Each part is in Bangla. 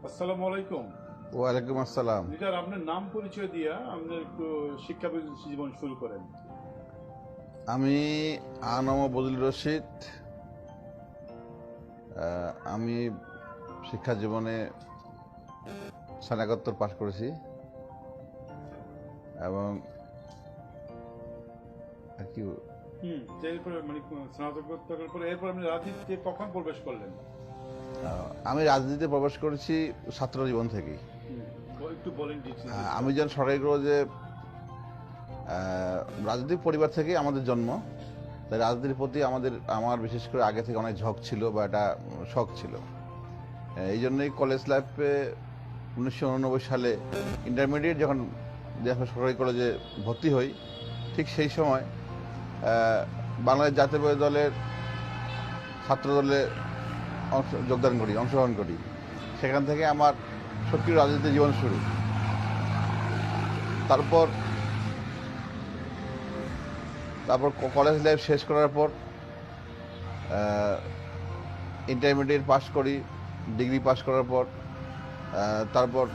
আসসালামু আলাইকুম। ওয়ালাইকুম আসসালাম। লিডার, আপনার নাম পরিচয় দিয়া আমরা একটু শিক্ষা জীবন শুরু করেন। আমি আনম বদিল রশিদ। আমি শিক্ষা জীবনে স্নাতকোত্তর পাশ করেছি এবং আর কি এরপরে মানে স্নাতকোত্তরের পরে এরপর আপনি রাজনীতিতে কখন প্রবেশ করলেন? আমি রাজনীতিতে প্রবেশ করেছি ছাত্র জীবন থেকেই। একটু বলেন ডিটেইলস। আমি যখন সরকারি যে রাজনৈতিক পরিবার থেকে আমাদের জন্ম, তাই রাজনীতির প্রতি আমার বিশেষ করে আগে থেকে অনেক ঝোঁক ছিল বা একটা শখ ছিল। এই জন্যই কলেজ লাইফে 1989 সালে ইন্টারমিডিয়েট যখন সরকারি কলেজে ভর্তি হই, ঠিক সেই সময় বাংলাদেশ জাতীয়তাবাদী দলের ছাত্র দলে অংশগ্রহণ করি। সেখান থেকে আমার সক্রিয় রাজনীতি জীবন শুরু। তারপর কলেজ লাইফ শেষ করার পর ইন্টারমিডিয়েট পাস করি। ডিগ্রি পাস করার পর তারপর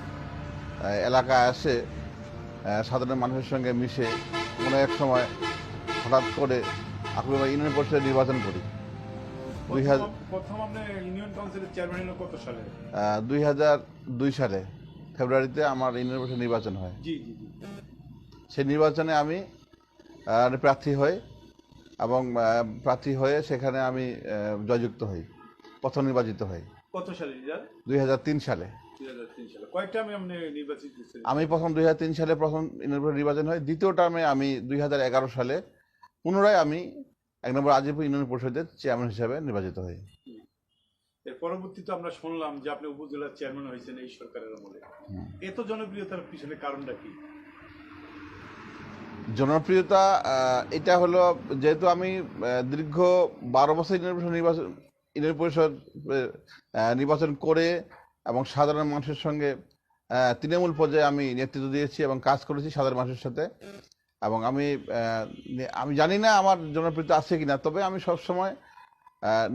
এলাকায় আসে সাধারণ মানুষের সঙ্গে মিশে কোনো এক সময় হঠাৎ করে আকুলিমা ইউনিয়ন পরিষদের নির্বাচন করি। প্রথম আপনি ইউনিয়ন কাউন্সিলের চেয়ারম্যান হলেন কত সালে? 2002 সালে ফেব্রুয়ারিতে আমার ইউনিয়ন পরিষদ নির্বাচন হয়। জি জি জি। সেই নির্বাচনে আমি প্রার্থী হই এবং প্রার্থী হয়ে সেখানে আমি জয়যুক্ত হই, প্রথম নির্বাচিত হই। কত সালে লিডার? 2003 সালে। 2003 সালে কয়েকটা আপনি নির্বাচিত ছিলেন? আমি প্রথম 2003 সালে প্রথম ইউনিয়ন পরিষদ নির্বাচন হয়। দ্বিতীয় টার্মে আমি 2011 সালে পুনরায় আমি 1 নম্বর আজিমপুর ইউনিয়ন পরিষদের চেয়ারম্যান হিসেবে নির্বাচিত হই। এর পরবর্তীতে আমরা শুনলাম যে আপনি উপজেলার চেয়ারম্যান হয়েছেন এই সরকারের আমলে। এত জনপ্রিয়তার পিছনে কারণটা কি? জনপ্রিয়তা এটা হলো, যেহেতু আমি দীর্ঘ 12 বছর ইউনিয়ন পরিষদ নির্বাচন করে এবং সাধারণ মানুষের সঙ্গে তৃণমূল পর্যায়ে আমি নেতৃত্ব দিয়েছি এবং কাজ করেছি সাধারণ মানুষের সাথে। এবং আমি জানি না আমার জনপ্রিয়তা আছে কিনা, তবে আমি সবসময়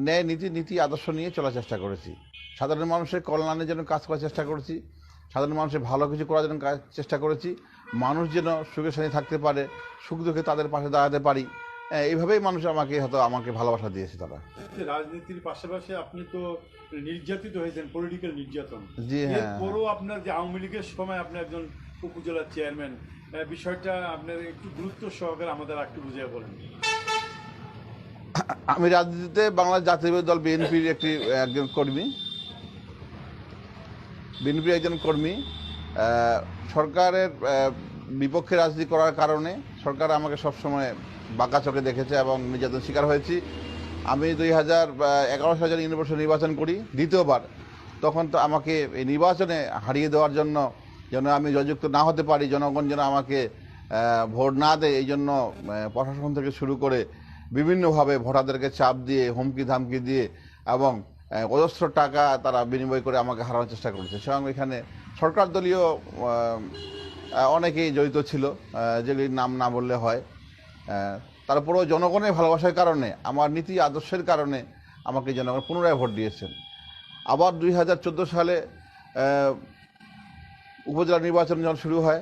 ন্যায় নীতি আদর্শ নিয়ে চলার চেষ্টা করেছি। সাধারণ মানুষের কল্যাণের জন্য কাজ করার চেষ্টা করেছি, সাধারণ মানুষের ভালো কিছু করার জন্য চেষ্টা করেছি। মানুষ যেন সুখে শান্তি থাকতে পারে, সুখ দুঃখে তাদের পাশে দাঁড়াতে পারি, এইভাবেই মানুষ আমাকে ভালোবাসা দিয়েছে তারা। রাজনীতির পাশাপাশি আপনি তো নির্যাতিত হয়েছেন, পলিটিক্যাল নির্যাতন। জি হ্যাঁ। এরপরও আপনার যে আওয়ামী লীগের সময় আপনি একজন উপজেলার চেয়ারম্যান, বিষয়টা আপনার একটু গুরুত্ব সহকারে আমাদের একটু বুঝিয়ে বলেন। আমি রাজনীতিতে বাংলাদেশ জাতীয়তাবাদী দল বিএনপির একজন কর্মী। সরকারের বিপক্ষে রাজনীতি করার কারণে সরকার আমাকে সবসময় বাঁকা চোখে দেখেছে এবং নির্যাতন শিকার হয়েছি। আমি 2011 সালে যখন ইউনিয়ন পরিষদ নির্বাচন করি দ্বিতীয়বার, তখন তো আমাকে এই নির্বাচনে হারিয়ে দেওয়ার জন্য, যেন আমি জয়যুক্ত না হতে পারি, জনগণ যেন আমাকে ভোট না দেয়, এই জন্য প্রশাসন থেকে শুরু করে বিভিন্নভাবে ভোটারদেরকে চাপ দিয়ে, হুমকি ধামকি দিয়ে এবং অজস্র টাকা তারা বিনিময় করে আমাকে হারানোর চেষ্টা করেছে। এবং এখানে সরকার দলীয় অনেকেই জড়িত ছিল, যেগুলির নাম না বললে হয়। তারপরেও জনগণের ভালোবাসার কারণে, আমার নীতি আদর্শের কারণে আমাকে জনগণ পুনরায় ভোট দিয়েছেন। আবার 2014 সালে উপজেলা নির্বাচন যখন শুরু হয়,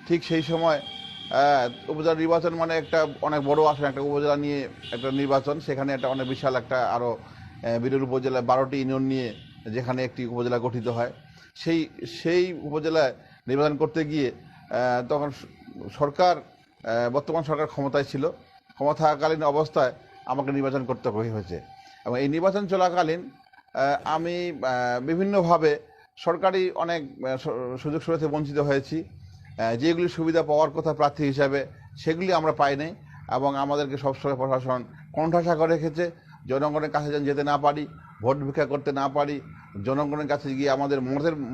ঠিক সেই সময় উপজেলা নির্বাচন মানে একটা অনেক বড় আসন, একটা উপজেলা নিয়ে একটা নির্বাচন। সেখানে একটা অনেক বিশাল একটা আরও বিরল উপজেলা, 12টি ইউনিয়ন নিয়ে যেখানে একটি উপজেলা গঠিত হয়। সেই উপজেলায় নির্বাচন করতে গিয়ে তখন বর্তমান সরকার ক্ষমতায় ছিল। ক্ষমতাকালীন অবস্থায় আমাকে নির্বাচন করতে হয়েছে এবং এই নির্বাচন চলাকালীন আমি বিভিন্নভাবে সরকারি অনেক সুযোগ সুবিধা থেকে বঞ্চিত হয়েছি। যেগুলি সুবিধা পাওয়ার কথা প্রার্থী হিসাবে, সেগুলি আমরা পাইনি এবং আমাদেরকে সবসময় প্রশাসন কণ্ঠাসা করে রেখেছে। জনগণের কাছে যেন যেতে না পারি, ভোট ভিক্ষা করতে না পারি, জনগণের কাছে গিয়ে আমাদের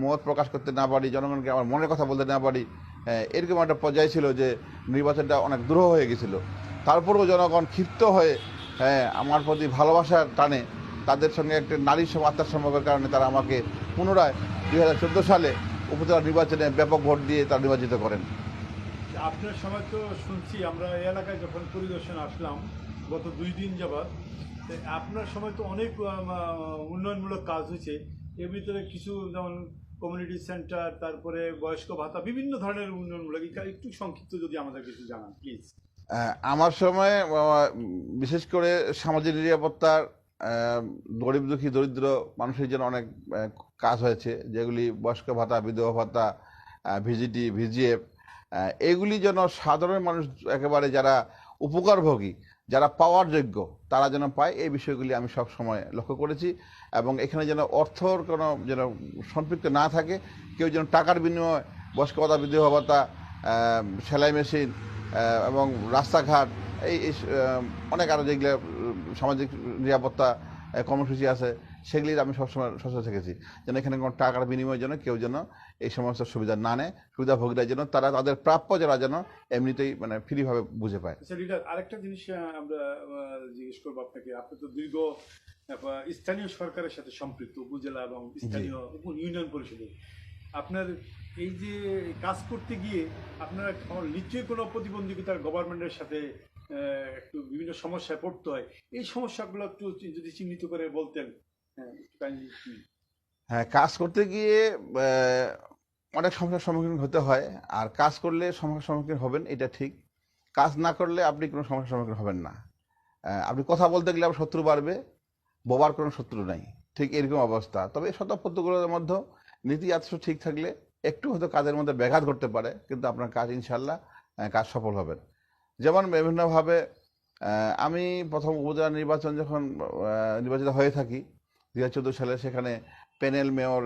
মত প্রকাশ করতে না পারি, জনগণকে আমার মনের কথা বলতে না পারি, এরকম একটা পর্যায়ে ছিল যে নির্বাচনটা অনেক দ্রুহ হয়ে গেছিল। তারপরেও জনগণ ক্ষিপ্ত হয়ে আমার প্রতি ভালোবাসার টানে, তাদের সঙ্গে একটা নারীর আত্মার সম্পর্কের কারণে তারা আমাকে পুনরায় 2014 সালে উপজেলা নির্বাচনে ব্যাপক ভোট দিয়ে তারা নির্বাচিত করেন। আপনার সময় তো শুনছি, আমরা এই এলাকায় যখন পরিদর্শন আসলাম গত 2 দিন যাবৎ, আপনার সময় তো অনেক উন্নয়নমূলক কাজ হয়েছে। এর ভিতরে কিছু যেমন কমিউনিটি সেন্টার, তারপরে বয়স্ক ভাতা, বিভিন্ন ধরনের উন্নয়নমূলক, একটু সংক্ষিপ্ত যদি আমাদের কিছু জানান প্লিজ। আমার সময়ে বিশেষ করে সামাজিক নিরাপত্তার গরিব দুঃখী দরিদ্র মানুষের জন্য অনেক কাজ হয়েছে, যেগুলি বয়স্ক ভাতা, বিধবা ভাতা, ভিজিটি, ভিজিএফ, এগুলি যেন সাধারণ মানুষ একেবারে যারা উপকারভোগী, যারা পাওয়ার যোগ্য, তারা যেন পায়, এই বিষয়গুলি আমি সব সময় লক্ষ্য করেছি। এবং এখানে যেন অর্থর কোনো যেন সম্পৃক্ত না থাকে, কেউ যেন টাকার বিনিময়ে বয়স্ক ভাতা, বিধবা ভাতা, সেলাই মেশিন এবং রাস্তাঘাট, এই অনেক আরও যেগুলো সামাজিক নিরাপত্তা কর্মসূচি আছে, সেগুলির আমি সবসময় সচেতন থেকেছি, যেন এখানে কোনো টাকার বিনিময়ের জন্য কেউ যেন এই সমস্ত সুবিধা না নেয়, সুবিধাভোগীরা যেন তারা তাদের প্রাপ্য যারা যেন এমনিতেই মানে ফ্রিভাবে বুঝে পায়। লিডার, আরেকটা জিনিস আমরা জিজ্ঞেস করবো আপনাকে, আপনি তো দীর্ঘ স্থানীয় সরকারের সাথে সম্পৃক্ত, উপজেলা এবং স্থানীয় ইউনিয়ন পরিষদে, আপনার এই যে কাজ করতে গিয়ে আপনারা নিশ্চয়ই কোনো প্রতিবন্ধকতার গভর্নমেন্টের সাথে একটু বিভিন্ন সমস্যায় পড়তে হয়, এই সমস্যাগুলো একটু যদি চিহ্নিত করে বলতেন। হ্যাঁ, কাজ করতে গিয়ে অনেক সমস্যার সম্মুখীন হতে হয়, আর কাজ করলে সমস্যার সম্মুখীন হবেন এটা ঠিক, কাজ না করলে আপনি কোনো সমস্যার সম্মুখীন হবেন না। আপনি কথা বলতে গেলে আবার শত্রু বাড়বে, বোবার কোনো শত্রু নাই, ঠিক এরকম অবস্থা। তবে শত প্রতিকূলতার মধ্যে নীতি আদর্শ ঠিক থাকলে একটু হয়তো কাজের মধ্যে ব্যাঘাত ঘটতে পারে, কিন্তু আপনার কাজ ইনশাল্লাহ কাজ সফল হবেন। যেমন বিভিন্নভাবে আমি প্রথম উপজেলা নির্বাচন যখন নির্বাচিত হয়ে থাকি 2014 সালে, সেখানে প্যানেল মেয়র,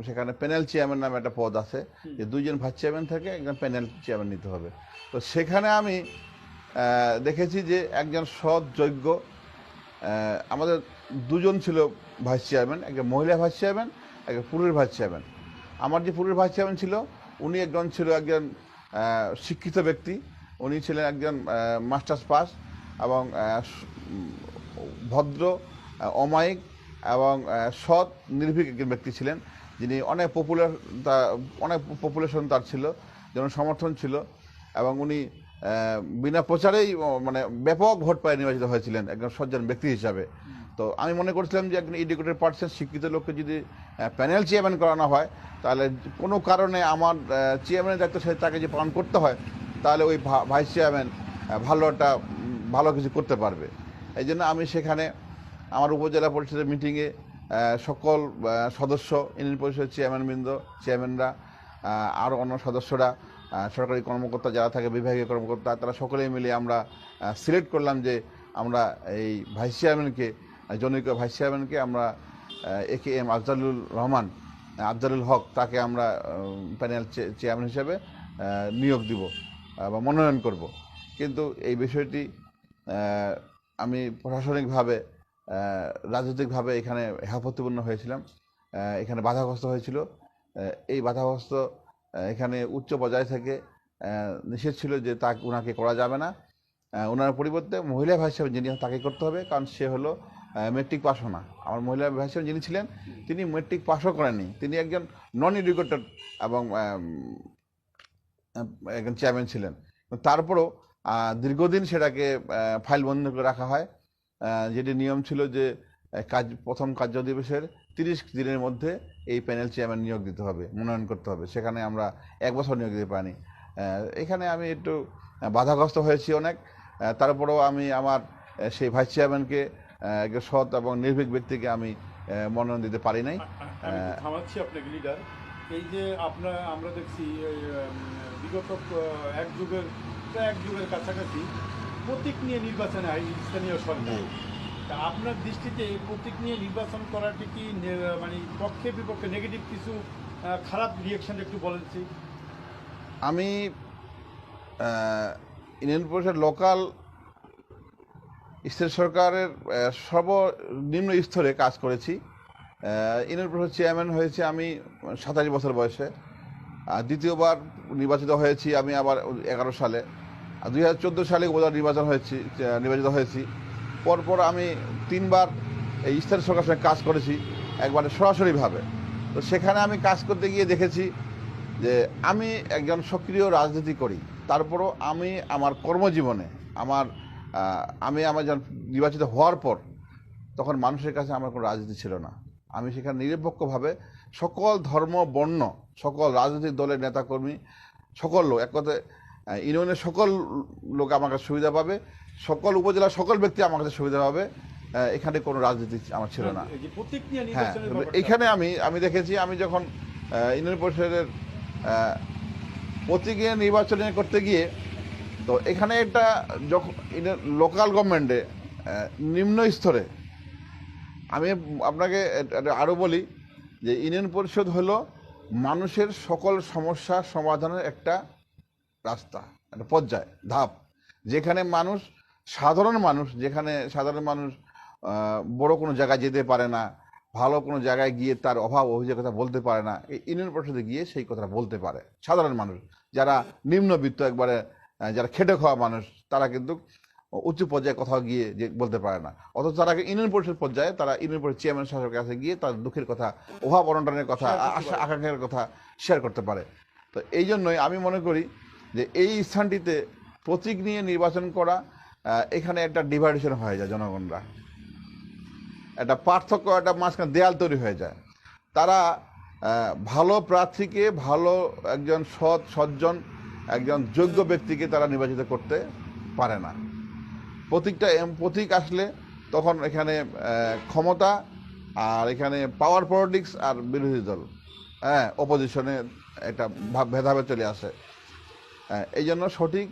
সেখানে প্যানেল চেয়ারম্যান নামে একটা পদ আছে, যে 2জন ভাইস চেয়ারম্যান থেকে একজন প্যানেল চেয়ারম্যান নিতে হবে। তো সেখানে আমি দেখেছি যে একজন সৎ যোগ্য, আমাদের 2জন ছিল ভাইস চেয়ারম্যান, একজন মহিলা ভাইস চেয়ারম্যান, একজন পুরুষ ভাইস চেয়ারম্যান। আমার যে পুরুষ ভাইস চেয়ারম্যান ছিল, উনি ছিল একজন শিক্ষিত ব্যক্তি, উনি ছিলেন একজন মাস্টার্স পাস এবং ভদ্র, অমায়িক এবং সৎ নির্ভীক একজন ব্যক্তি ছিলেন, যিনি অনেক পপুলেশন তার ছিল, জনসমর্থন ছিল, এবং উনি বিনা প্রচারেই মানে ব্যাপক ভোট পায় নির্বাচিত হয়েছিলেন একজন সজ্জন ব্যক্তি হিসাবে। তো আমি মনে করছিলাম যে একজন এডুকেটেড পার্সন, শিক্ষিত লোককে যদি প্যানেল চেয়ারম্যান করানো হয়, তাহলে কোনো কারণে আমার চেয়ারম্যানের দায়িত্ব তাকে যে পালন করতে হয়, তাহলে ওই ভাইস চেয়ারম্যান ভালো কিছু করতে পারবে। এই জন্য আমি সেখানে আমার উপজেলা পরিষদের মিটিংয়ে সকল সদস্য, ইউনিয়ন পরিষদের চেয়ারম্যানরা, আরও অন্য সদস্যরা, সরকারি কর্মকর্তা যারা থাকে, বিভাগীয় কর্মকর্তা, তারা সকলেই মিলে আমরা সিলেক্ট করলাম যে আমরা এই ভাইস চেয়ারম্যানকে, জনৈক ভাইস চেয়ারম্যানকে আমরা AKM আফজালুল হক, তাকে আমরা প্যানেল চেয়ারম্যান হিসেবে নিয়োগ দিব বা মনোনয়ন করব। কিন্তু এই বিষয়টি আমি প্রশাসনিকভাবে, রাজনৈতিকভাবে এখানে হেয়প্রতিপন্ন হয়েছিলাম, এখানে বাধাগ্রস্ত হয়েছিল। এই বাধাগ্রস্ত এখানে উচ্চ পর্যায় থেকে নিষেধ ছিল যে ওনাকে করা যাবে না, ওনার পরিবর্তে মহিলা ভাইস চেয়ারম্যান যিনি তাকে করতে হবে, কারণ সে হলো মেট্রিক পাসও না। আমার মহিলা ভাইস চেয়ারম্যান যিনি ছিলেন, তিনি মেট্রিক পাসও করেননি, তিনি একজন নন এডুকেটেড এবং একজন চেয়ারম্যান ছিলেন। তারপরও দীর্ঘদিন সেটাকে ফাইল বন্ধ করে রাখা হয়, যেটি নিয়ম ছিল যে প্রথম কার্য দিবসের 30 দিনের মধ্যে এই প্যানেল চেয়ারম্যান নিয়োগ দিতে হবে, মনোনয়ন করতে হবে। সেখানে আমরা 1 বছর নিয়োগ দিতে পারিনি। এখানে আমি একটু বাধাগ্রস্ত হয়েছি অনেক। তারপরেও আমি আমার সেই ভাইস চেয়ারম্যানকে, একজন সৎ এবং নির্ভীক ব্যক্তিকে আমি মনোনয়ন দিতে পারি নাই। থামাচ্ছি আপনাকে লিডার, এই যে আমরা দেখছি বিগত এক যুগের কাছাকাছি প্রতীক নিয়ে নির্বাচনে হয় স্থানীয় সরকার। আপনার দৃষ্টিতে প্রতীক নিয়ে নির্বাচন করাটি কি মানে পক্ষে বিপক্ষে নেগেটিভ কিছু খারাপ রিয়াকশন একটু বলেন? আমি ইউনিয়ন পরিষদ লোকাল স্টেট সরকারের সর্বনিম্ন স্তরে কাজ করেছি। ইউনিয়ন পরিষদ চেয়ারম্যান হয়েছে আমি 27 বছর বয়সে, দ্বিতীয়বার নির্বাচিত হয়েছি আমি আবার 11 সালে, 2014 সালে উপজেলা নির্বাচিত হয়েছি। পরপর আমি 3বার এই স্থানীয় সরকারের সঙ্গে কাজ করেছি, একবারে সরাসরিভাবে। তো সেখানে আমি কাজ করতে গিয়ে দেখেছি যে আমি একজন সক্রিয় রাজনীতি করি, তারপরও আমি আমার কর্মজীবনে আমি যখন নির্বাচিত হওয়ার পর, তখন মানুষের কাছে আমার কোনো রাজনীতি ছিল না। আমি সেখানে নিরপেক্ষভাবে সকল ধর্ম বর্ণ সকল রাজনৈতিক দলের নেতাকর্মী সকল লোক এক কথায় ইউনিয়নের সকল লোক আমার কাছে সুবিধা পাবে, সকল উপজেলার সকল ব্যক্তি আমার কাছে সুবিধা পাবে। এখানে কোনো রাজনীতি আমার ছিল না। এই যে প্রতীক নিয়ে হ্যাঁ, নির্বাচনের ব্যাপারটা- এখানে আমি দেখেছি, আমি যখন ইউনিয়ন পরিষদের প্রতীকী নির্বাচনে করতে গিয়ে, তো এখানে একটা যখন লোকাল গভর্নমেন্টে নিম্ন স্তরে, আমি আপনাকে আরও বলি যে ইউনিয়ন পরিষদ হলো মানুষের সকল সমস্যা সমাধানের একটা রাস্তা, একটা পর্যায় ধাপ, যেখানে সাধারণ মানুষ বড় কোনো জায়গায় যেতে পারে না, ভালো কোনো জায়গায় গিয়ে তার অভাব অভিযোগ কথা বলতে পারে না, এই ইউনিয়ন পরিষদে গিয়ে সেই কথাটা বলতে পারে। সাধারণ মানুষ যারা নিম্নবিত্ত একবারে যারা খেটে খাওয়া মানুষ, তারা কিন্তু উচ্চ পর্যায়ে কোথাও গিয়ে যে বলতে পারে না, অথচ তারা ইউনিয়ন পরিষদ পর্যায়ে তারা ইউনিয়ন পরিষদ চেয়ারম্যান শাসকের কাছে গিয়ে তার দুঃখের কথা, অভাব অনটনের কথা, আশা আকাঙ্ক্ষার কথা শেয়ার করতে পারে। তো এই জন্যই আমি মনে করি যে এই স্থানটিতে প্রতীক নিয়ে নির্বাচন করা, এখানে একটা ডিভাইডেশন হয়ে যায়, জনগণরা একটা পার্থক্য, একটা মাঝখানে দেয়াল তৈরি হয়ে যায়। তারা ভালো প্রার্থীকে, ভালো একজন সজ্জন একজন যোগ্য ব্যক্তিকে তারা নির্বাচিত করতে পারে না। প্রতীক আসলে তখন এখানে ক্ষমতা, আর এখানে পাওয়ার পলিটিক্স আর বিরোধী দল, হ্যাঁ, অপোজিশনে একটা ভেদাভেদ চলে আসে। এই জন্য সঠিক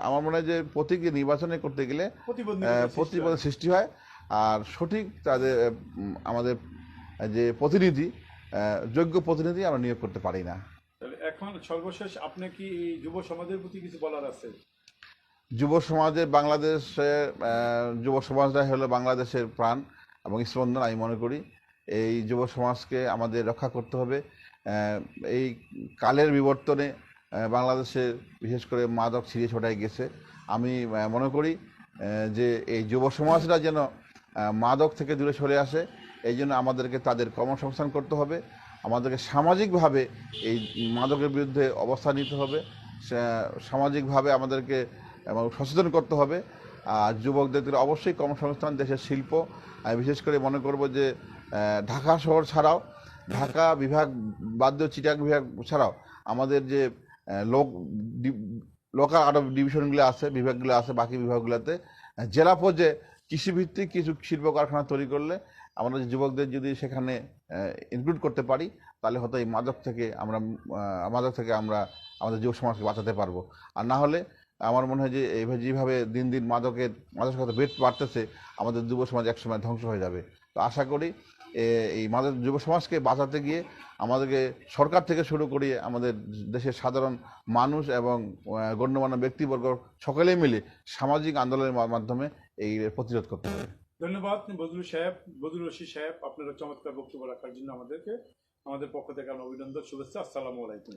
আমার মনে হয় যে প্রতীক নির্বাচনে করতে গেলে প্রতিবন্ধ সৃষ্টি হয়, আর সঠিক তাদের আমাদের যে প্রতিনিধি, যোগ্য প্রতিনিধি আমরা নিয়োগ করতে পারি না। এখন সর্বশেষ আপনি কি এই যুব সমাজের প্রতি কিছু বলার আছে? যুব সমাজের যুব সমাজটাই হলো বাংলাদেশের প্রাণ এবং স্পন্দন। আমি মনে করি এই যুব সমাজকে আমাদের রক্ষা করতে হবে। এই কালের বিবর্তনে বাংলাদেশে বিশেষ করে মাদক ছিঁড়ে ছড়াই গেছে। আমি মনে করি যে এই যুব সমাজরা যেন মাদক থেকে দূরে সরে আসে, এই জন্য আমাদেরকে তাদের কর্মসংস্থান করতে হবে, আমাদেরকে সামাজিকভাবে এই মাদকের বিরুদ্ধে অবস্থান নিতে হবে, সামাজিকভাবে আমাদেরকে সচেতন করতে হবে। আর যুবকদের অবশ্যই কর্মসংস্থান, দেশের শিল্প, আমি বিশেষ করে মনে করব যে ঢাকা শহর ছাড়াও, ঢাকা বিভাগ বাদ দিয়ে চিটাং বিভাগ ছাড়াও আমাদের যে লোকাল আরও ডিভিশনগুলো আছে, বিভাগগুলো আছে, বাকি বিভাগগুলোতে জেলা পর্যায়ে কৃষিভিত্তিক কিছু শিল্প কারখানা তৈরি করলে আমরা যুবকদের যদি সেখানে ইনক্লুড করতে পারি, তাহলে হয়তো এই মাদক থেকে আমরা আমাদের যুব সমাজকে বাঁচাতে পারবো। আর না হলে আমার মনে হয় যে যেভাবে দিন দিন মাদকের সাথে বেড বাড়তেছে, আমাদের যুব সমাজ একসময় ধ্বংস হয়ে যাবে। তো আশা করি এই যুব সমাজকে বাঁচাতে গিয়ে আমাদেরকে সরকার থেকে শুরু করিয়ে আমাদের দেশের সাধারণ মানুষ এবং গণ্যমান্য ব্যক্তিবর্গ সকলেই মিলে সামাজিক আন্দোলনের মাধ্যমে এই প্রতিরোধ করতে হবে। ধন্যবাদ বদরুল রশিদ সাহেব, আপনারা চমৎকার বক্তব্য রাখার জন্য আমাদের পক্ষ থেকে অভিনন্দন, শুভেচ্ছা। আসসালামু আলাইকুম।